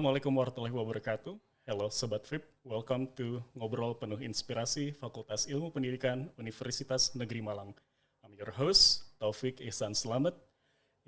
Assalamualaikum warahmatullahi wabarakatuh. Hello Sobat FIP, welcome to Ngobrol Penuh Inspirasi Fakultas Ilmu Pendidikan Universitas Negeri Malang. I'm your host, Taufik Ikhsan Slamet.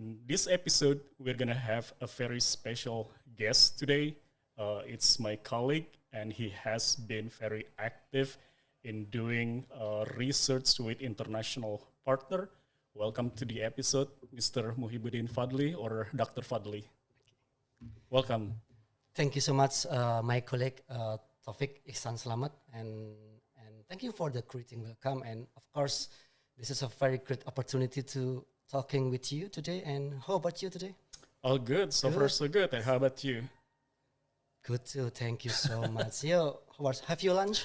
In this episode, we're gonna have a very special guest today. It's my colleague, and he has been very active in doing research with international partner. Welcome to the episode, Mr. Muhibuddin Fadhli or Dr. Fadhli. Welcome. Thank you so much, my colleague Taufik Ikhsan Slamet, and thank you for the greeting welcome. And of course, this is a very great opportunity to talking with you today. And how about you today? All good. So far, so good. And how about you? Good too. Thank you so much. Have you lunch?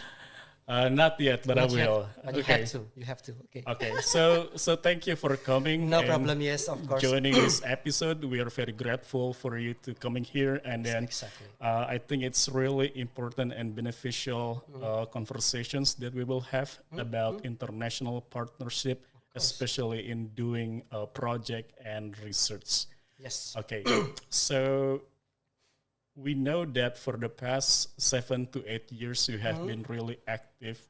Not yet, but Not I will. Yet, but okay. You have to. Okay. Okay. So thank you for coming. No problem. Yes, of course. Joining this episode, we are very grateful for you to coming here, and then exactly. I think it's really important and beneficial conversations that we will have about international partnership, especially in doing project and research. Yes. Okay. So we know that for the past 7 to 8 years, you have been really active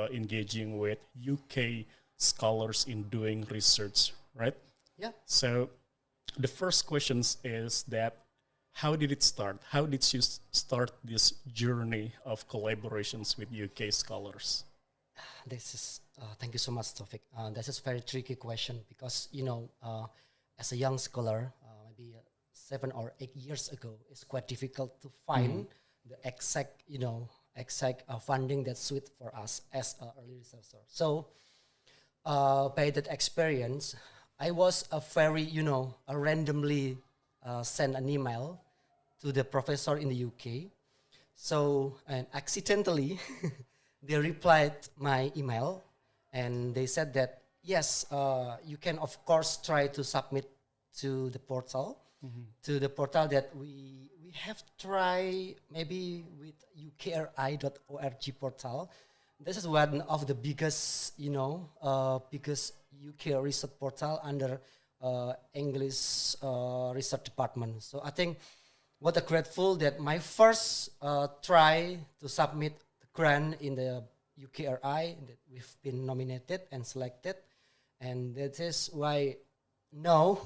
engaging with UK scholars in doing research, right? Yeah. So the first question is that how did it start? How did you start this journey of collaborations with UK scholars? This is thank you so much, Taufik. This is a very tricky question because as a young scholar, maybe 7 or 8 years ago, it's quite difficult to find the exact funding that's suit for us as an early researcher. So by that experience, I was randomly sent an email to the professor in the UK. So, and accidentally, they replied my email, and they said that, yes, you can of course try to submit to the portal, that we have tried maybe with ukri.org portal. This is one of the biggest UK research portal under English research department. So I think what a grateful that my first try to submit the grant in the UKRI that we've been nominated and selected, and that is why now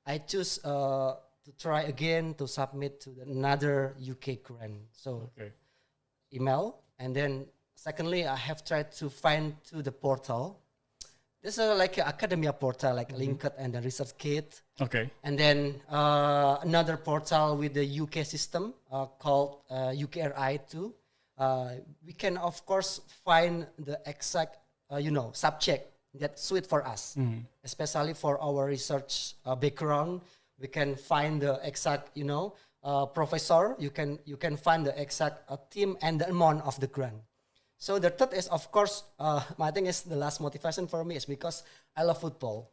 I choose to try again to submit to another UK grant. So email, and then secondly, I have tried to find to the portal. This is like an academia portal, like Linked and the Research Kit. Okay. And then another portal with the UK system called UKRI2. We can of course find the exact subject that suit for us, especially for our research background. We can find the exact professor. You can find the exact team and the amount of the grant. So the third is of course I think is the last motivation for me is because I love football.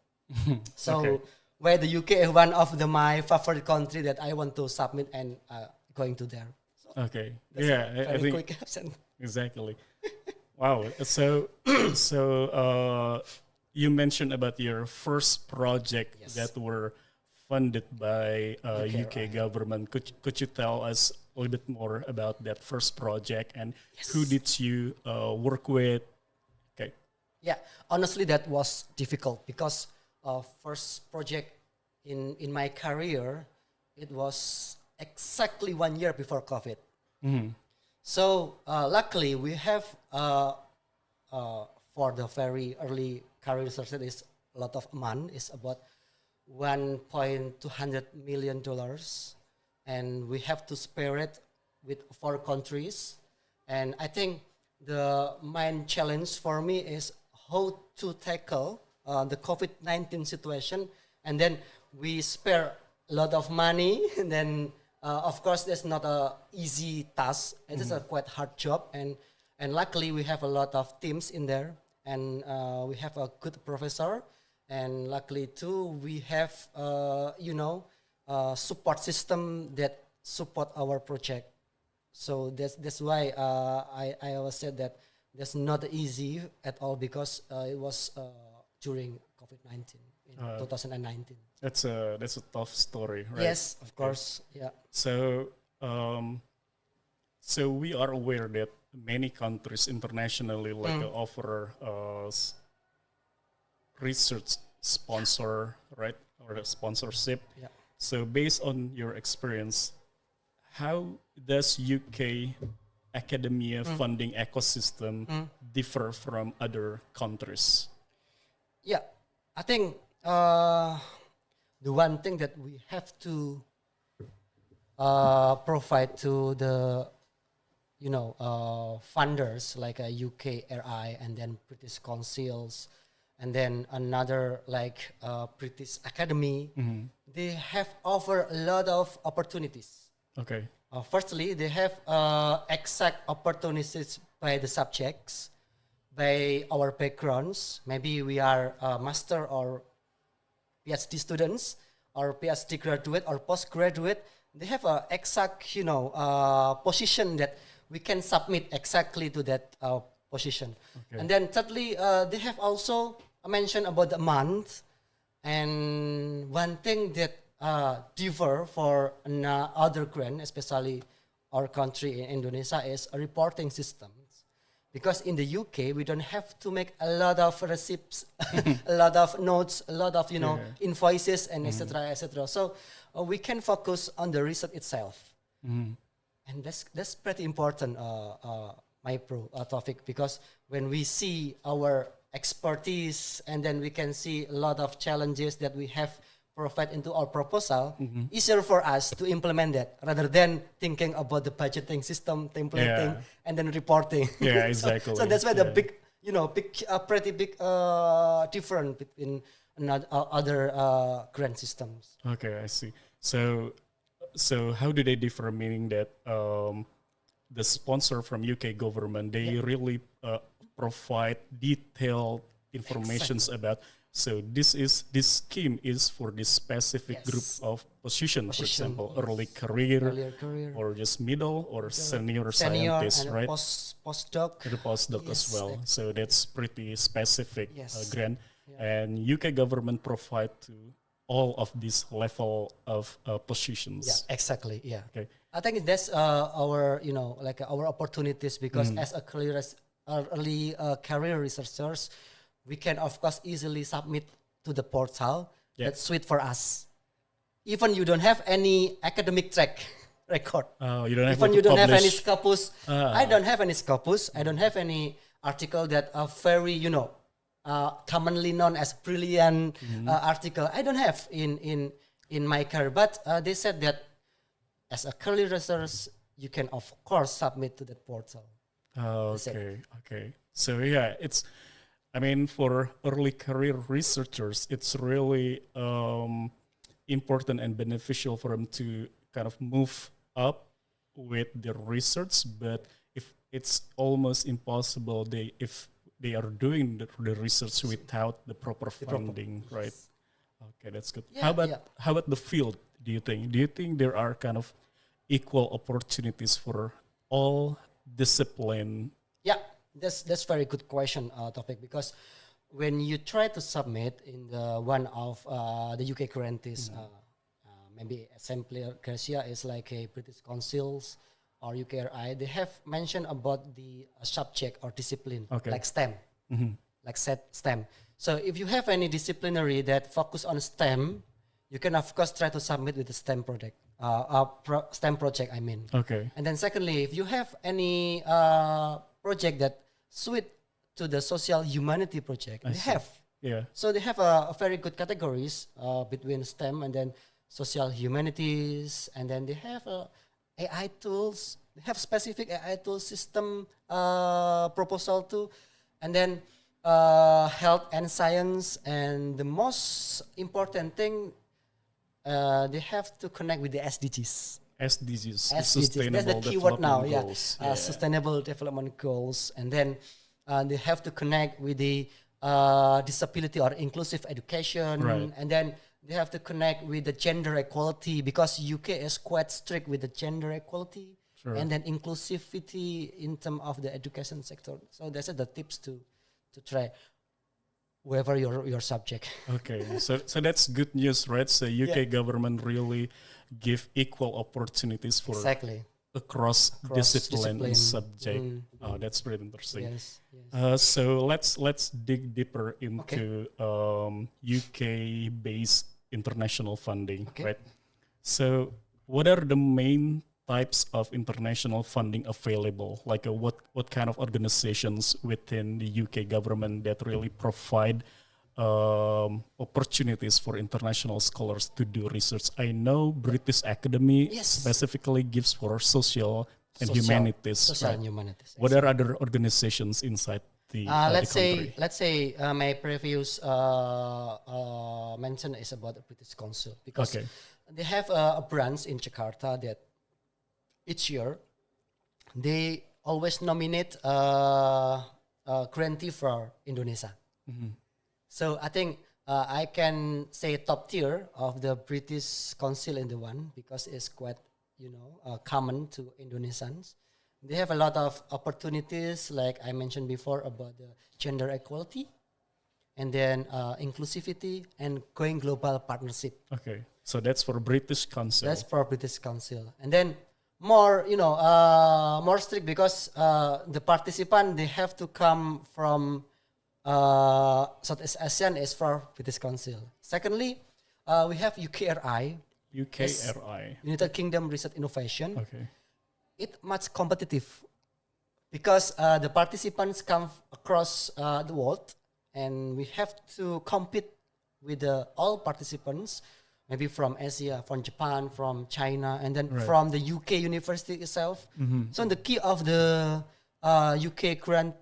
So where the UK is one of my favorite country that I want to submit and going to there. So okay. Yeah, I think quick exactly. Wow. So you mentioned about your first project that were funded by UK government. Could you tell us a little bit more about that first project and who did you work with? Okay. Yeah, honestly, that was difficult because first project in my career, it was exactly 1 year before COVID. So luckily, we have for the very early career research, is a lot of money. It's about $1.2 million, and we have to spare it with 4 countries. And I think the main challenge for me is how to tackle the COVID-19 situation, and then we spare a lot of money, and then of course that's not a easy task. It is a quite hard job, and luckily we have a lot of teams in there, and we have a good professor. And luckily too, we have support system that support our project. So that's why I always said that that's not easy at all because it was during COVID-19 in 2019. That's a tough story, right? Yes, of course. Yeah. So Um, so we are aware that many countries internationally offer research sponsor, right, or a sponsorship. Yeah. So based on your experience, how does UK academia funding ecosystem differ from other countries? Yeah, I think the one thing that we have to provide to the funders like a UKRI and then British councils and then another like British Academy, they have offer a lot of opportunities. Okay. Firstly, they have exact opportunities by the subjects, by our backgrounds. Maybe we are master or PhD students or PhD graduate or postgraduate. They have a exact, position that we can submit exactly to that position. Okay. And then thirdly, they have also mentioned about the month. And one thing that differ for other grant, especially our country in Indonesia, is a reporting system. Because in the UK, we don't have to make a lot of receipts, a lot of notes, a lot of invoices, and etc. etc. So we can focus on the research itself, and that's pretty important, Taufik, because when we see our expertise, and then we can see a lot of challenges that we have provide into our proposal, easier for us to implement that rather than thinking about the budgeting system, templating, and then reporting. Yeah, exactly. So that's why the pretty big difference between other grant systems. Okay, I see. So how do they differ? Meaning that the sponsor from UK government, they really provide detailed informations about. So this scheme is for this specific group of position, for example, early career, or just middle or senior scientist, and right? Postdoc. The postdoc as well. So that's pretty specific grant. And UK government provide to all of these level of positions. Yeah, exactly. Yeah. Okay. I think that's our our opportunities, because as a early career researchers, we can, of course, easily submit to the portal that's suite for us. Even you don't have any academic track record. You don't have Even you don't have any publish. scopus. I don't have any scopus. I don't have any article that are very, commonly known as brilliant article. I don't have in my career. But they said that as a career researcher, you can, of course, submit to that portal. Okay. So for early career researchers, it's really important and beneficial for them to kind of move up with their research. But if it's almost impossible, if they are doing the research without the proper funding, right? Okay, that's good. Yeah, how about the field? Do you think there are kind of equal opportunities for all discipline? Yeah. That's very good question, Taufik, because when you try to submit in the one of the UK grantees, maybe exemplar Gracia is like a British councils or UKRI, they have mentioned about the subject or discipline, like STEM, like STEM. So if you have any disciplinary that focus on STEM, you can of course try to submit with the STEM project. STEM project, I mean. Okay. And then secondly, if you have any project that suit to the social humanity project, they have. Yeah. So they have a very good categories between STEM and then social humanities, and then they have AI tools. They have specific AI tool system proposal too, and then health and science. And the most important thing, they have to connect with the SDGs. SDGs, SDGs. That's the keyword now. Goals. Sustainable development goals, and then they have to connect with the disability or inclusive education, right. And then they have to connect with the gender equality, because UK is quite strict with the gender equality, and then inclusivity in terms of the education sector. So those are the tips to try. whoever your subject. Okay, so that's good news, right? So UK government really give equal opportunities for Exactly. across discipline and subject. Oh, that's pretty interesting. Yes. So let's dig deeper into UK based international funding, right? So what are the main types of international funding available? Like what kind of organizations within the UK government that really provide opportunities for international scholars to do research? I know British Academy specifically gives for social and humanities. Social and humanities. What are other organizations inside the country? Let's say my previous mention is about the British Council, because they have a branch in Jakarta that each year they always nominate a grantee for Indonesia. So I think I can say top tier of the British Council in the one, because it's quite common to Indonesians. They have a lot of opportunities, like I mentioned before, about the gender equality, and then inclusivity and going global partnership. Okay, so that's for British Council. That's for British Council, and then more more strict, because the participant, they have to come from Southeast Asian is for British Council. Secondly, we have UKRI. United Kingdom Research Innovation. Okay. It's much competitive, because the participants come across the world, and we have to compete with all participants, maybe from Asia, from Japan, from China, and then from the UK university itself. So the key of the UK grant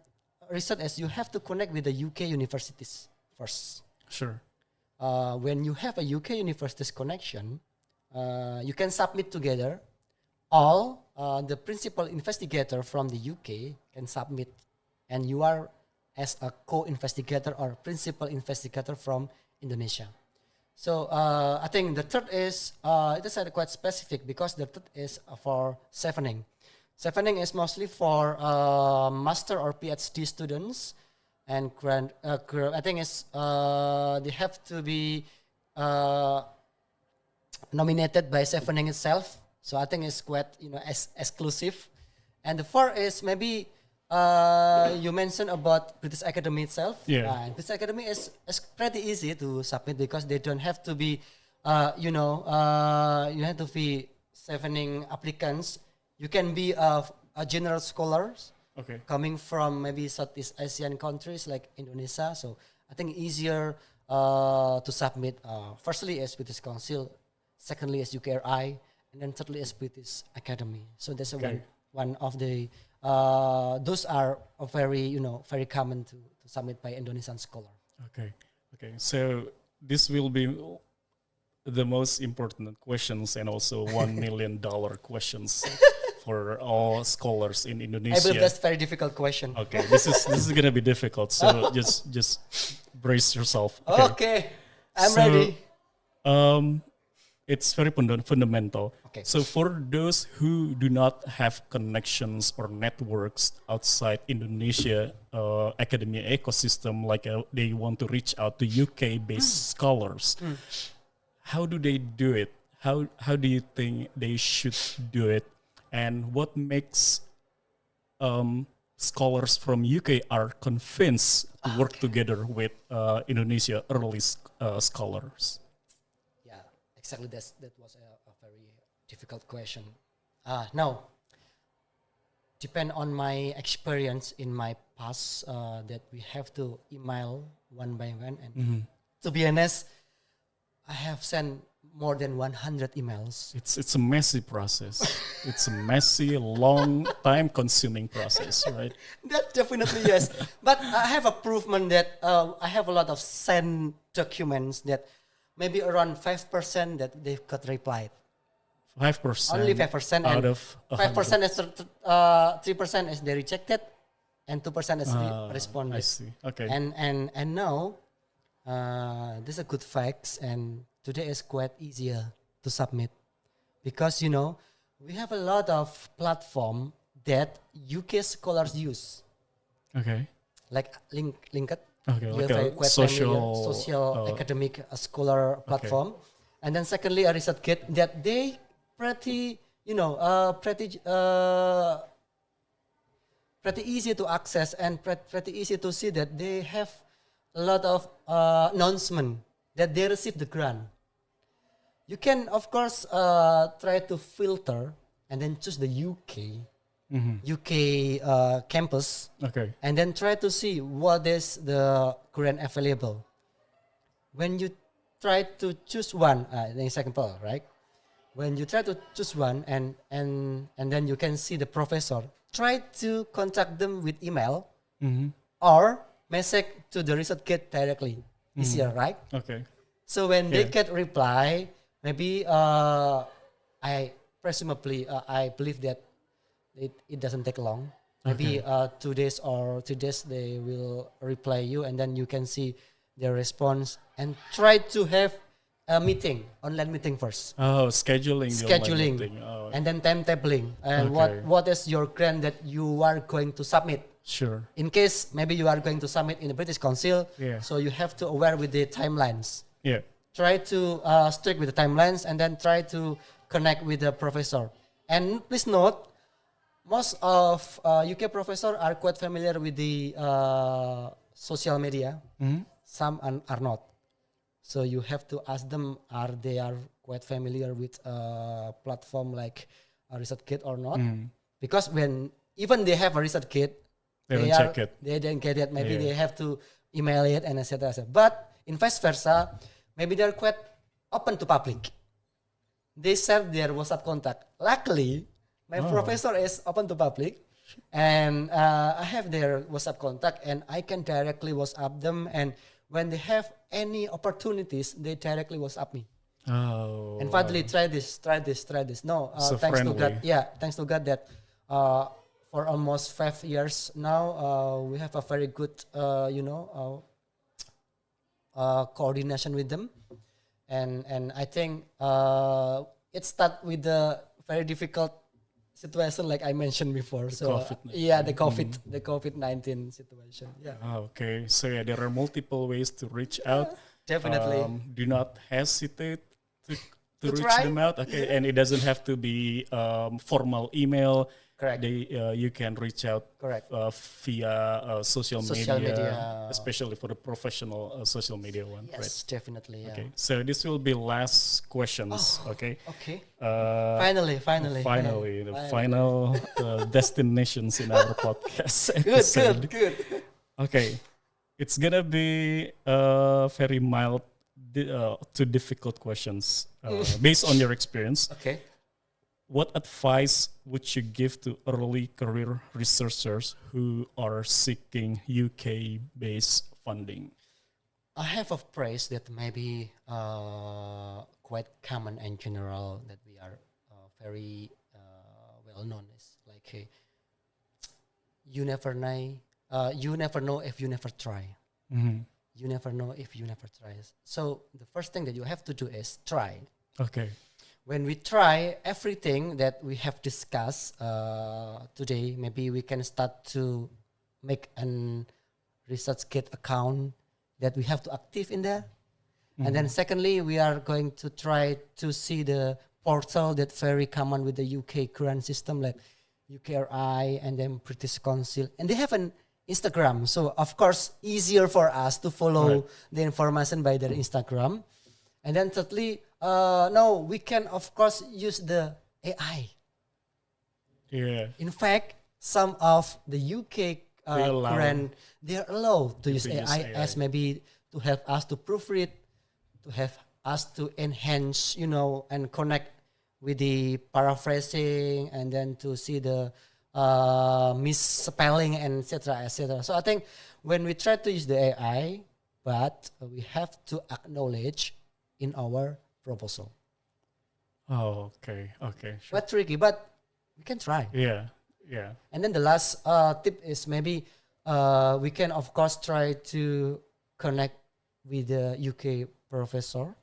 research is you have to connect with the UK universities first. Sure. When you have a UK universities connection, you can submit together. All the principal investigator from the UK can submit, and you are as a co-investigator or principal investigator from Indonesia. So I think the third is it is quite specific, because the third is for sevening. Sevening is mostly for master or PhD students, and grant. I think it's they have to be nominated by sevening itself. So I think it's quite exclusive. And the fourth is maybe you mentioned about British Academy itself. British Academy is pretty easy to submit, because they don't have to be you have to be sevening applicants. You can be a general scholar coming from maybe Southeast Asian countries like Indonesia. So I think easier to submit. Firstly is British Council, secondly is UKRI, and then thirdly is British Academy. So that's one of the those are very very common to submit by Indonesian scholar. Okay. So this will be the most important questions, and also $1 million questions for all scholars in Indonesia. I believe that's a very difficult question. Okay, this is gonna be difficult. So just brace yourself. Okay, I'm ready. It's very fundamental. Okay. So for those who do not have connections or networks outside Indonesia academia ecosystem, like they want to reach out to UK-based scholars, how do they do it? How do you think they should do it? And what makes scholars from UK are convinced to work together with Indonesia early scholars? Exactly, that was a very difficult question. Now, depend on my experience in my past, that we have to email one by one, and to be honest, I have sent more than 100 emails. It's a messy process. It's a messy, long, time-consuming process, right? That definitely yes. But I have a proof that I have a lot of sent documents that maybe around 5% that they got replied. 5%. Only 5% out of 5% is 3% is they rejected, and 2% is responded. I see. Okay. And now this is a good facts, and today is quite easier to submit, because we have a lot of platform that UK scholars use. Okay. Like LinkedIn. Okay, like UFA a quite familiar, social, social academic scholar platform. And then secondly, a research kit that they pretty, pretty easy to access and pretty easy to see that they have a lot of announcement that they receive the grant. You can, of course, try to filter and then choose the UK campus, Okay. and then try to see what is the grant available. When you try to choose one, an example, right? When you try to choose one and then you can see the professor, try to contact them with email or message to the research kit directly. Easier, right? Okay. So when they get reply, maybe I presumably I believe that it doesn't take long. Maybe 2 days or 3 days they will reply you, and then you can see their response and try to have a meeting, online meeting first. Oh, scheduling. The online meeting. And then timetabling and what is your grant that you are going to submit. Sure. In case maybe you are going to submit in the British Council, so you have to aware with the timelines. Yeah. Try to stick with the timelines and then try to connect with the professor. And please note, most of UK professors are quite familiar with the social media. Some are not. So you have to ask them, they are quite familiar with a platform like a research kit or not? Because when even they have a research kit, they didn't get it. Maybe they have to email it and etc. But in vice versa, maybe they're quite open to public. They share their WhatsApp contact. Luckily, my professor is open to public, and I have their WhatsApp contact, and I can directly WhatsApp them. And when they have any opportunities, they directly WhatsApp me. Oh. And Fadhli, try this. No, so thanks friendly. to God. Yeah, thanks to God that for almost 5 years now, we have a very good, coordination with them. And I think it started with the very difficult situation, like I mentioned before. The COVID-19 situation. Yeah. Okay. So there are multiple ways to reach out. Definitely. Do not hesitate to reach try. them out. Okay, and it doesn't have to be formal email. Correct. You can reach out via social media, especially for the professional social media one. Yes, right? Definitely. Yeah. Okay, so this will be last questions. Okay. Finally. The final destinations in our podcast episode. Good. Okay, it's gonna be very mild to difficult questions based on your experience. Okay. What advice would you give to early career researchers who are seeking UK-based funding? I have a phrase that maybe quite common and general that we are very well known is like, you never know if you never try. You never know if you never try. So the first thing that you have to do is try. Okay. When we try everything that we have discussed today, maybe we can start to make an research kit account that we have to active in there. And then secondly, we are going to try to see the portal that's very common with the UK grant system, like UKRI and then British Council. And they have an Instagram. So of course, easier for us to follow the information by their Instagram. And then thirdly, we can of course use the AI. Yeah. In fact, some of the UK grant, they are allowed to use AI as maybe to help us to proofread, to have us to enhance, and connect with the paraphrasing, and then to see the misspelling and etc. So I think when we try to use the AI, but we have to acknowledge in our proposal. Oh, okay. Sure. Quite tricky, but we can try. Yeah. And then the last tip is maybe we can of course try to connect with the UK professor,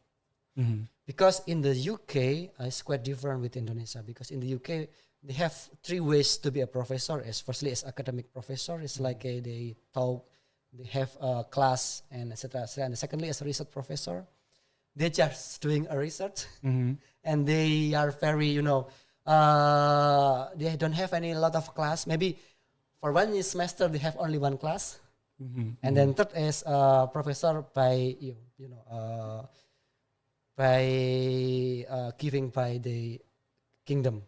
because in the UK it's quite different with Indonesia, because in the UK they have 3 ways to be a professor. Firstly, as academic professor, it's like they talk they have a class and etc. And secondly, as a research professor, they're just doing a research, and they are very, they don't have any lot of class. Maybe for one semester they have only one class, and then third is professor by giving by the kingdom.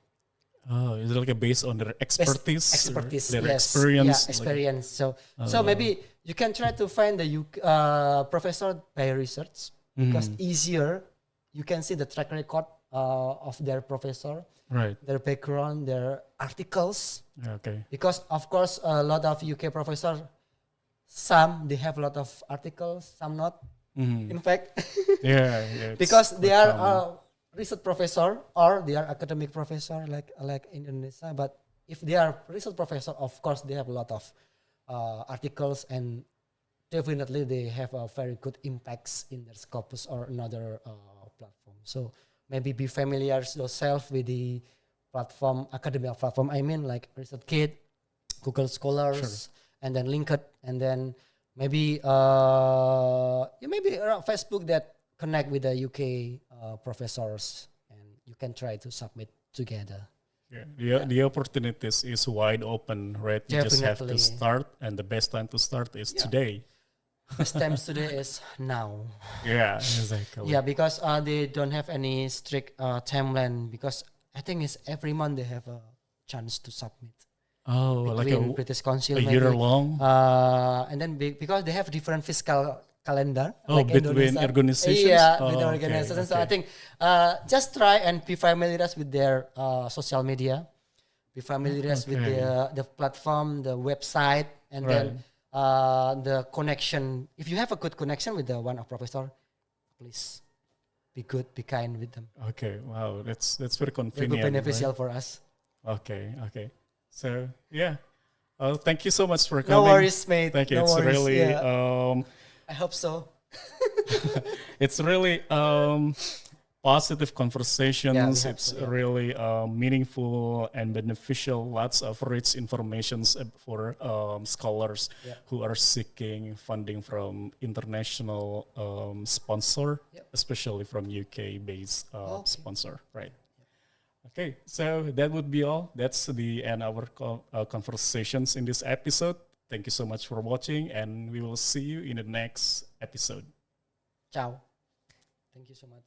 Oh, is it like based on their expertise? Expertise, their yes. experience? Yeah, experience. So maybe you can try to find the professor by research, because easier you can see the track record of their professor, Right. their background, their articles. Okay. Because of course a lot of UK professors, some they have a lot of articles, some not. In fact, Yeah. because they are research professor or they are academic professor like in Indonesia. But if they are research professor, of course they have a lot of articles, and definitely they have a very good impacts in their Scopus or another platform. So maybe be familiar yourself with the platform, academic platform. I mean, like ResearchGate, Google Scholars, and then LinkedIn, and then maybe maybe around Facebook that connect with the UK professors, and you can try to submit together. Yeah, the opportunities is wide open, right? You just have to Definitely. start, and the best time to start is today. Best time today is now. Yeah, exactly. Yeah, because they don't have any strict timeline, because I think it's every month they have a chance to submit. Oh, like Between British Council, a maybe, year long? and then because they have different fiscal calendar, Oh, like between Indonesia. organizations? Yeah, Oh, between okay, organizations. So okay. I think just try and be familiar with their social media, be familiar with the platform, the website, and then the connection. If you have a good connection with the one of professor, please be good, be kind with them. Okay, wow, that's very Very convenient. beneficial right? for us. Okay. So yeah, thank you so much for No coming. worries, mate. Thank you. No It's worries. really Yeah. I hope so. it's really positive conversations. Yeah, we hope It's so, yeah. really meaningful and beneficial. Lots of rich informations for scholars who are seeking funding from international sponsor, especially from UK based sponsor, right? Okay, so that would be all. That's the end of our conversations in this episode. Thank you so much for watching, and we will see you in the next episode. Ciao. Thank you so much.